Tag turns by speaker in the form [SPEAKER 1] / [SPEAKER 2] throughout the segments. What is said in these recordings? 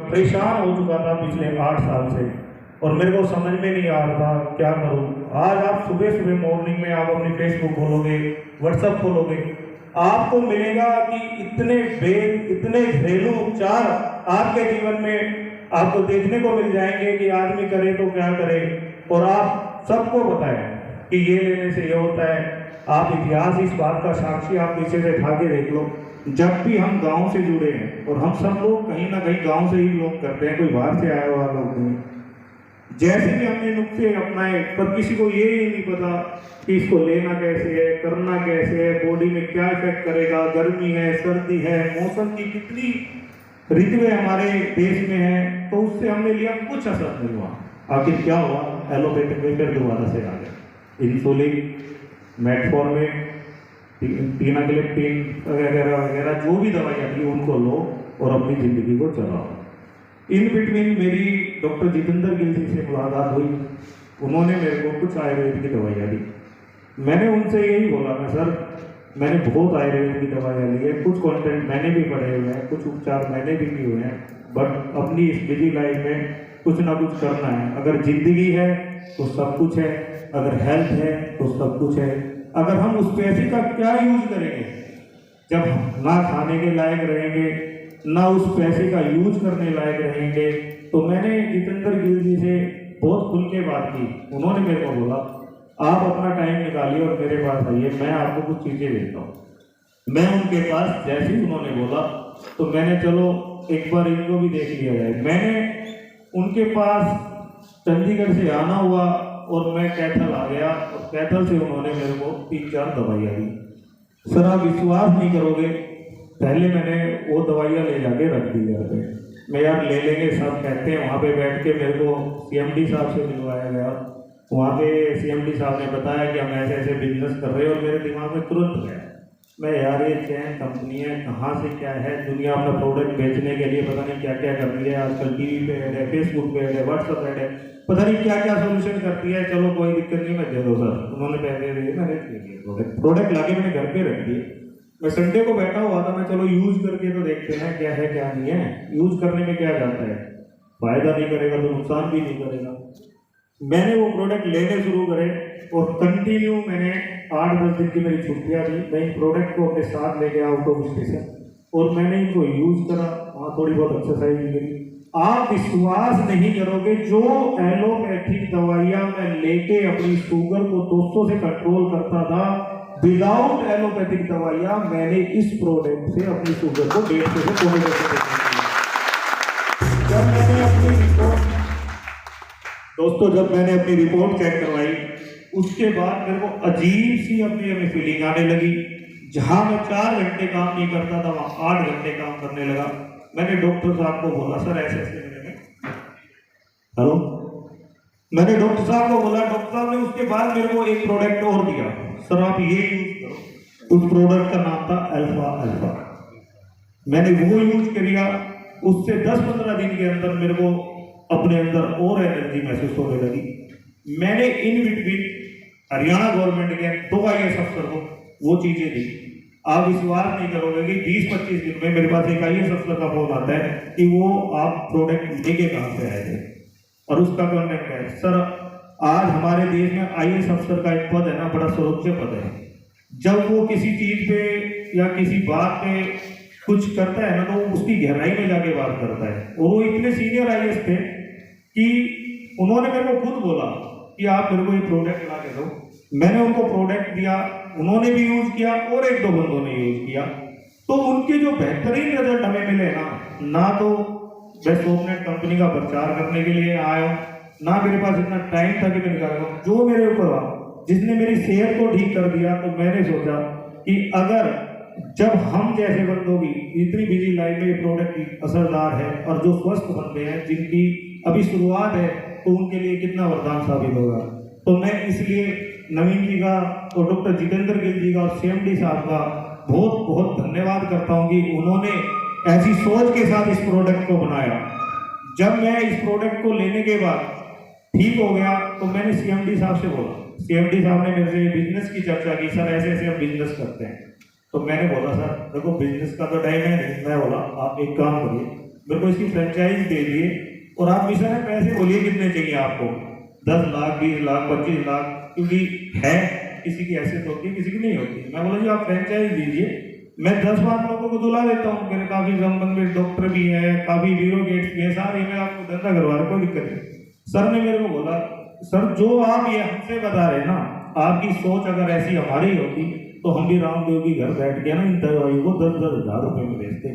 [SPEAKER 1] परेशान हो चुका था पिछले 8 साल से और मेरे को समझ में नहीं आ रहा था क्या करूं। आज आप सुबह सुबह मॉर्निंग में आप अपनी फेसबुक खोलोगे, व्हाट्सएप खोलोगे, आपको मिलेगा कि इतने घरेलू उपचार आपके जीवन में आपको देखने को मिल जाएंगे कि आदमी करे तो क्या करे। और आप सबको बताएं कि ये लेने से ये होता है। आप इतिहास इस बात का साक्षी आप पीछे से उठा के देख लो। जब भी हम गांव से जुड़े हैं, और हम सब लोग कहीं ना कहीं गांव से ही लोग करते हैं, कोई बाहर से आया हुआ लोग नहीं, जैसे भी हमने नुस्खे अपनाए पर किसी को ये ही नहीं पता कि इसको लेना कैसे है, करना कैसे है, बॉडी में क्या इफेक्ट करेगा। गर्मी है, सर्दी है, मौसम की कितनी ऋतुएं हमारे देश में है, तो उससे हमने लिया, कुछ असर नहीं हुआ। आखिर क्या हुआ? एलोपैथिक में फिर दोबारा से आ गया। इंसुलिन, मेटफॉर्मिन, टीनाग्लिप्टिन वगैरह वगैरह जो भी दवाइयाँ थी उनको लो और अपनी ज़िंदगी को चलाओ। इन बिटवीन मेरी डॉक्टर जितेंद्र गिल जी से मुलाकात हुई। उन्होंने मेरे को कुछ आयुर्वेद की दवाइयाँ दी। मैंने उनसे यही बोला, मैं सर मैंने बहुत आयुर्वेद की दवाइयाँ ली है, कुछ कंटेंट मैंने भी पढ़े हुए हैं, कुछ उपचार मैंने भी किए हुए हैं, बट अपनी इस बिजी लाइफ में कुछ ना कुछ करना है। अगर जिंदगी है तो सब कुछ है, अगर हेल्थ है तो सब कुछ है। अगर हम उस पैसे का क्या यूज करेंगे जब ना खाने के लायक रहेंगे, ना उस पैसे का यूज करने लायक रहेंगे। तो मैंने जितेंद्र गिल जी से बहुत खुल के बात की। उन्होंने मेरे को बोला, आप अपना टाइम निकालिए और मेरे पास आइए, मैं आपको कुछ चीज़ें देता हूँ। मैं उनके पास जैसे ही उन्होंने बोला तो मैंने चलो एक बार इनको भी देख लिया जाए। मैंने उनके पास चंडीगढ़ से आना हुआ और मैं कैथल आ गया, और कैथल से उन्होंने मेरे को 3-4 दवाइयाँ दी। सर आप विश्वास नहीं करोगे, पहले मैंने वो दवाइयाँ ले जाके रख दी घर पे। मैं यार ले लेंगे सब कहते हैं। वहाँ पे बैठ के मेरे को सीएमडी साहब से मिलवाया गया। वहाँ पे सीएमडी साहब ने बताया कि हम ऐसे ऐसे बिजनेस कर रहे हैं, और मेरे दिमाग में तुरंत गया, मैं यार ये चैन कंपनी है, कहाँ से क्या है, दुनिया अपना प्रोडक्ट बेचने के लिए पता नहीं क्या क्या कर रही है। आजकल टीवी पे ऐड है, फेसबुक पे ऐड है, व्हाट्सअप ऐड है, पता नहीं क्या क्या सोल्यूशन करती है। चलो कोई दिक्कत नहीं, मैं दे दो सर। उन्होंने पैसे दिए, मैंने ले लिए प्रोडक्ट लाके मैंने घर पे रख दिए। मैं संडे को बैठा हुआ था, मैं चलो यूज करके तो देखते हैं क्या है क्या नहीं है। यूज करने में क्या जाता है, फायदा नहीं करेगा तो नुकसान भी नहीं करेगा। मैंने वो प्रोडक्ट लेने शुरू करे और कंटिन्यू मैंने 8-10 दिन की मेरी छुट्टियाँ थी, मैं इन प्रोडक्ट को अपने साथ ले गया आउट ऑफ स्टेशन और मैंने इनको यूज करा। वहाँ थोड़ी बहुत एक्सरसाइज भी करी। आप विश्वास नहीं करोगे, जो एलोपैथिक दवाइयाँ मैं लेके अपनी शुगर को 200 से कंट्रोल करता था, विदाउट एलोपैथिक दवाइयाँ मैंने इस प्रोडक्ट से अपनी शुगर को 150 से 200 जब मैंने अपनी रिपोर्ट दोस्तों जब मैंने अपनी रिपोर्ट चेक करवाई, उसके बाद मेरे को अजीब सी अपनी हमें फीलिंग आने लगी। जहां मैं 4 घंटे काम नहीं करता था, वहां 8 घंटे काम करने लगा। मैंने डॉक्टर साहब को बोला, सर ऐसे ऐसे हेलो, मैंने डॉक्टर साहब को बोला। डॉक्टर साहब ने उसके बाद मेरे को एक प्रोडक्ट और दिया, सर आप ये यूज करो। उस प्रोडक्ट का नाम था अल्फा अल्फा। मैंने वो यूज किया। उससे 10-15 दिन के अंदर मेरे को अपने अंदर और एनर्जी महसूस होने लगी। मैंने इन बिटवीन हरियाणा गवर्नमेंट के 2 IAS अफसर को वो चीजें दी। आप विश्वास नहीं करोगे कि 20-25 दिन में मेरे पास एक IAS अफसर का फोन आता है कि वो आप प्रोडक्ट लेके कहाँ से आए थे, और उसका कॉन्टेक्ट है, सर आज हमारे देश में IAS अफसर का एक पद है ना, बड़ा सर्वोच्च पद है। जब वो किसी चीज पे या किसी बात पे कुछ करता है ना, तो उसकी गहराई में जाके बात करता है। और वो इतने सीनियर IAS थे कि उन्होंने मेरे को खुद बोला कि आप मेरे को ये प्रोडक्ट ला के दो। मैंने उनको प्रोडक्ट दिया, उन्होंने भी यूज किया और 1-2 बंदों ने यूज किया। तो उनके जो बेहतरीन रिजल्ट हमें मिले ना तो मैं सोपनेट कंपनी का प्रचार करने के लिए आया हूँ, ना मेरे पास इतना टाइम था कि मैं निकाल रहा हूँ। जो मेरे ऊपर हुआ, जिसने मेरी सेहत को ठीक कर दिया, तो मैंने सोचा कि अगर जब हम जैसे बंदों की इतनी बिजी लाइफ में ये प्रोडक्ट असरदार है, और जो स्वस्थ बंदे हैं जिनकी अभी शुरुआत है, तो उनके लिए कितना वरदान साबित होगा। तो मैं इसलिए नवीन जी का और डॉक्टर जितेंद्र गिल जी का और CMD साहब का बहुत बहुत धन्यवाद करता हूँ कि उन्होंने ऐसी सोच के साथ इस प्रोडक्ट को बनाया। जब मैं इस प्रोडक्ट को लेने के बाद ठीक हो गया, तो मैंने CMD साहब से बोला। CMD साहब ने मेरे से बिजनेस की चर्चा की, सर ऐसे ऐसे हम बिजनेस करते हैं। तो मैंने बोला, सर देखो बिजनेस का तो टाइम है नहीं। मैं बोला आप एक काम करिए, मेरे को इसकी फ्रेंचाइज दे दिए और आप मिशन में पैसे बोलिए कितने चाहिए आपको, 10 लाख, 20 लाख, 25 लाख, क्योंकि है किसी की हैसियत होती है, किसी की नहीं होती। मैं बोला जी आप फ्रेंचाइज दीजिए, मैं 10-12 लोगों को दुला देता हूँ, मेरे काफी संबंध में डॉक्टर भी है, काफी ब्यूरोक्रेट्स भी है, सारे मैं आपको धंधा करवा रहा, कोई दिक्कत नहीं। सर ने मेरे को बोला सर जो आप ये हमसे बता रहे ना, आपकी सोच अगर ऐसी हमारी होती तो हम भी रामदेव की घर बैठ के ना इन दवाइयों को 10-10 हजार रुपए में बेचते।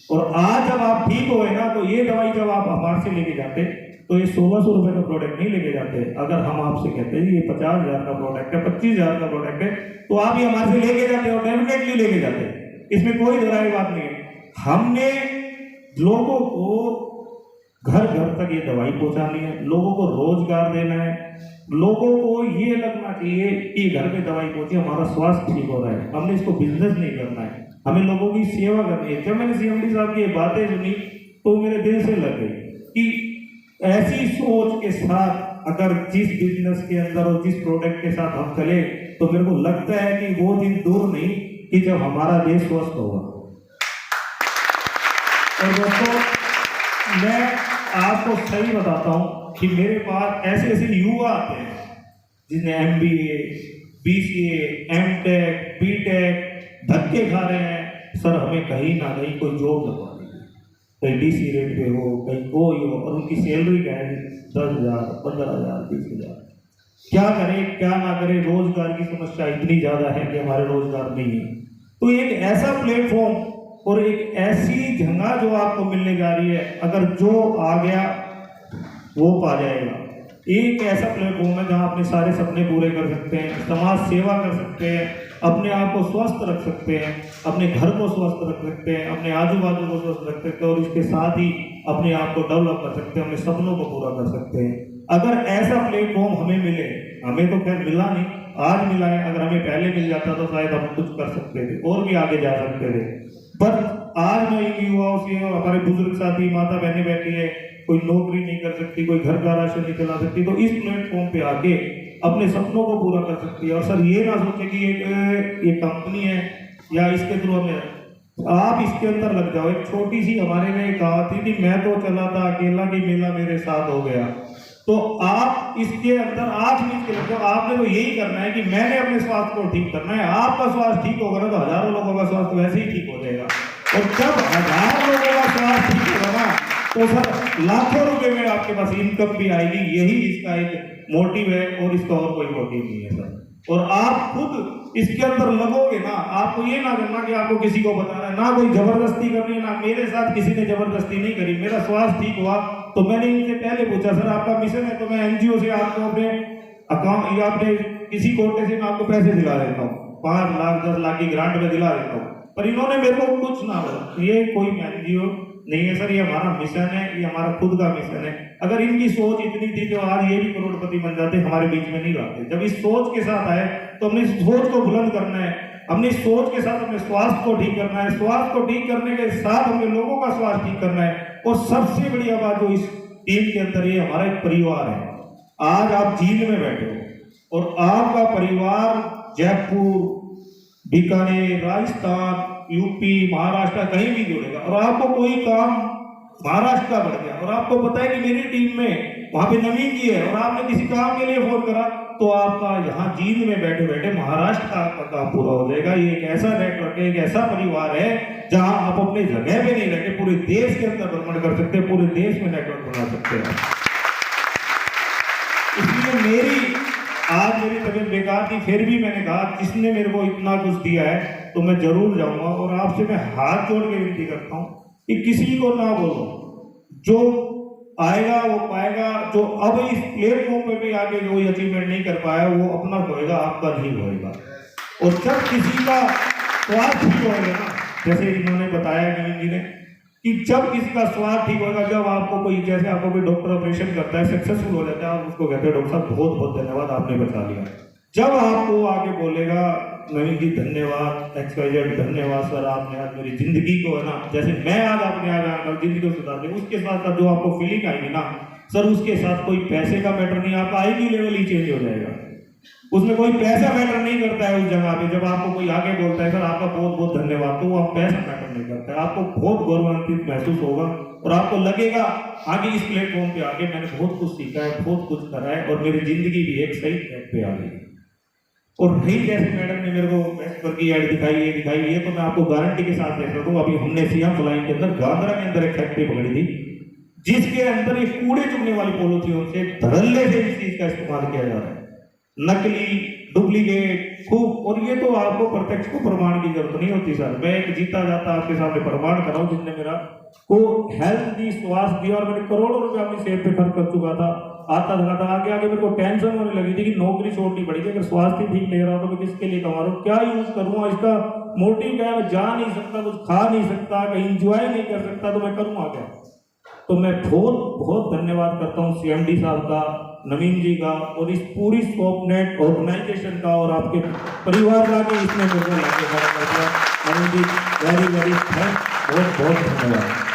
[SPEAKER 1] और आज जब आप ठीक हुए ना, तो ये दवाई जब आप हमारे से लेके जाते तो ये 1600 रुपए का प्रोडक्ट नहीं लेके जाते। अगर हम आपसे कहते हैं ये 50,000 का प्रोडक्ट है, 25,000 का प्रोडक्ट है, तो आप ये हमारे से लेके जाते और डेफिनेटली लेके जाते, इसमें कोई दोहराई बात नहीं है। हमने लोगों को घर घर तक ये दवाई पहुंचानी है, लोगों को रोजगार देना है, लोगों को ये लगना चाहिए कि घर पे दवाई पहुंची, हमारा स्वास्थ्य ठीक हो रहा है। हमने इसको बिजनेस नहीं करना है, हमें लोगों की सेवा करनी है। जब मैंने सीएमडी साहब की ये बातें सुनी तो मेरे दिल से लग गई कि ऐसी सोच के साथ अगर जिस बिजनेस के अंदर और जिस प्रोडक्ट के साथ हम चले तो मेरे को लगता है कि वो दिन दूर नहीं कि जब हमारा देश स्वस्थ होगा। और दोस्तों मैं आपको सही बताता हूं कि मेरे पास ऐसे ऐसे युवा आते हैं जिन्हें MBA, BCA, MTech, BTech धक्के खा रहे हैं, सर हमें कहीं ना कहीं कोई जॉब लगवा दीजिए, कहीं DC रेट पे हो, कहीं कोई हो, और उनकी सैलरी क्या है 10,000, 15,000, 20,000। क्या करें क्या ना करें, रोजगार की समस्या इतनी ज्यादा है कि हमारे रोजगार नहीं है। तो एक ऐसा प्लेटफॉर्म और एक ऐसी जगह जो आपको मिलने जा रही है, अगर जो आ गया वो पा जाएगा। एक ऐसा प्लेटफॉर्म है जहां अपने सारे सपने पूरे कर सकते हैं, समाज सेवा कर सकते हैं, अपने आप को स्वस्थ रख सकते हैं, अपने घर को स्वस्थ रख सकते हैं, अपने आजू बाजू को स्वस्थ रख सकते हैं, और इसके साथ ही अपने आप को डेवलप कर सकते हैं, अपने सपनों को पूरा कर सकते हैं। अगर ऐसा प्लेटफॉर्म हमें मिले, हमें तो खैर मिला नहीं, आज मिला है, अगर हमें पहले मिल जाता तो शायद हम कुछ कर सकते थे और भी आगे जा सकते थे। पर आज मैं इन युवाओं से, हमारे बुजुर्ग साथी माता बहनें बैठी है, कोई नौकरी नहीं कर सकती, कोई घर का राशन नहीं चला सकती, तो इस प्लेटफॉर्म पे आके अपने सपनों को पूरा कर सकती है। और सर ये ना सोचे कि ये कंपनी है या इसके थ्रू हमें, आप इसके अंदर लग जाओ। एक छोटी सी हमारे में एक कहा थी कि मैं तो चला था अकेला कि मेला मेरे साथ हो गया, तो आप इसके अंदर आज मिल के लग जाओ। आपने तो यही करना है कि मैंने अपने स्वास्थ्य को ठीक करना है। आपका स्वास्थ्य ठीक होगा ना तो हजारों लोगों का स्वास्थ्य वैसे ही ठीक हो जाएगा, और जब हजारों लोगों का स्वास्थ्य ठीक होगा ना तो सर लाखों रुपए में आपके पास इनकम भी आएगी। यही इसका एक मोटिव है और इसका और कोई मोटिव नहीं है सर। और आप खुद इसके अंदर लगोगे ना, आपको ये ना करना कि आपको किसी को बताना है, ना कोई जबरदस्ती करनी है, ना मेरे साथ किसी ने जबरदस्ती नहीं करी। मेरा स्वास्थ्य ठीक हुआ तो मैंने इनसे पहले पूछा सर आपका मिशन है, तो मैं NGO से आपको अपने अकाउंट या अपने किसी कोटे से मैं आपको पैसे दिला देता हूँ, 5 लाख 10 लाख की ग्रांट में दिला देता हूँ। पर इन्होंने मेरे को कुछ ना बोला, ये कोई NGO नहीं है सर, ये हमारा मिशन है, ये हमारा खुद का मिशन है। अगर इनकी सोच इतनी थी तो आज ये भी करोड़पति बन जाते, हमारे बीच में नहीं रहते। जब इस सोच के साथ आए तो हमने इस सोच को बुलंद करना है, हमने इस सोच के साथ अपने स्वास्थ्य को ठीक करना है, स्वास्थ्य को ठीक करने के साथ हमें लोगों का स्वास्थ्य ठीक करना है। और सबसे बढ़िया बात जो इस टीम के अंदर ये हमारा एक परिवार है। आज आप जींद में बैठे हो और आपका परिवार जयपुर, बीकानेर, राजस्थान, यूपी, महाराष्ट्र कहीं भी जुड़ेगा, और आपको कोई काम महाराष्ट्र का बढ़ गया और आपको पता है कि मेरी टीम में वहां पे नवीन जी है और आपने किसी काम के लिए फोन करा, तो आपका यहाँ जींद में बैठे बैठे महाराष्ट्र का आपका काम पूरा हो जाएगा। ये एक ऐसा नेटवर्क है, एक ऐसा परिवार है जहां आप अपने जगह पे नहीं रहते, पूरे देश के अंदर भ्रमण कर सकते हैं, पूरे देश में नेटवर्क बना सकते हैं। इसलिए आज मेरी तबीयत बेकार थी, फिर भी मैंने कहा जिसने मेरे को इतना कुछ दिया है तो मैं जरूर जाऊंगा। और आपसे मैं हाथ जोड़ के विनती करता हूँ कि किसी को ना बोलो, जो आएगा वो पाएगा। जो अब इस प्लेटफॉर्म पे भी आके जो अचीवमेंट नहीं कर पाया वो अपना होएगा, आपका नहीं होएगा। और जब किसी का स्वास्थ्य ठीक होएगा ना, जैसे इन्होंने बताया नवीन जी ने, कि जब किसी का स्वास्थ्य ठीक होगा, जब आपको कोई, जैसे आपको कोई डॉक्टर ऑपरेशन करता है, सक्सेसफुल हो जाता है, आप उसको कहते हैं डॉक्टर साहब बहुत बहुत धन्यवाद आपने बचा लिया। जब आपको आगे बोलेगा नवीन जी धन्यवाद, XYZ धन्यवाद सर, आपने आज मेरी जिंदगी को है ना, जैसे मैं आज आपने आज जिंदगी को सुधार दिया, उसके साथ साथ जो आपको फीलिंग आएगी ना सर, उसके साथ कोई पैसे का मैटर नहीं, आपका IQ लेवल ही चेंज हो जाएगा। उसमें कोई पैसा मैटर नहीं करता है। उस जगह पे जब आपको कोई आगे बोलता है सर आपका बहुत बहुत धन्यवाद, तो वो आप पैसा मैटर नहीं करता है, आपको बहुत गौरवान्वित महसूस होगा और आपको लगेगा आगे इस प्लेटफॉर्म पे आगे मैंने बहुत कुछ सीखा है, बहुत कुछ करा है और मेरी जिंदगी भी एक सही ट्रैक पे आ गई। और नहीं जैसे मैडम ने मेरे को बेस्ट की ऐड दिखाई ये तो मैं आपको गारंटी के साथ दे सकता हूँ। अभी हमने सियाम फ्लाइंग के अंदर गांधरा के अंदर एक फैक्ट्री पकड़ी थी जिसके अंदर ये कूड़े चुगने वाली पॉलिथीन से धड़ल्ले से इस चीज का इस्तेमाल किया जा रहा है, नकली डुप्लीकेट खूब। और ये तो आपको प्रत्यक्ष को प्रमाण की जरूरत नहीं होती सर, मैं एक जीता जाता आपके सामने प्रमाण कर रहा हूँ जिसने मेरा को हेल्थ दी, स्वास्थ्य दिया और मैंने करोड़ों रुपए अपनी सेहत पे खर्च कर चुका था। आता था आगे आगे मेरे को टेंशन होने लगी थी कि नौकरी छोड़नी पड़ेगी, अगर स्वास्थ्य ठीक नहीं रहा तो मैं किसके लिए कमा रहा हूँ, क्या यूज करूँगा, इसका मोटिव क्या है, मैं जा नहीं सकता, कुछ खा नहीं सकता, कहीं इंजॉय नहीं कर सकता, तो मैं करूँगा क्या। तो मैं बहुत बहुत धन्यवाद करता हूँ सीएमडी साहब का, नवीन जी का और इस पूरी स्वॉपनेट ऑर्गेनाइजेशन का और आपके परिवार का कि इसमें मेरे को लाके खड़ा कर दिया। नवीन जी वेरी वेरी थैंक, बहुत बहुत धन्यवाद।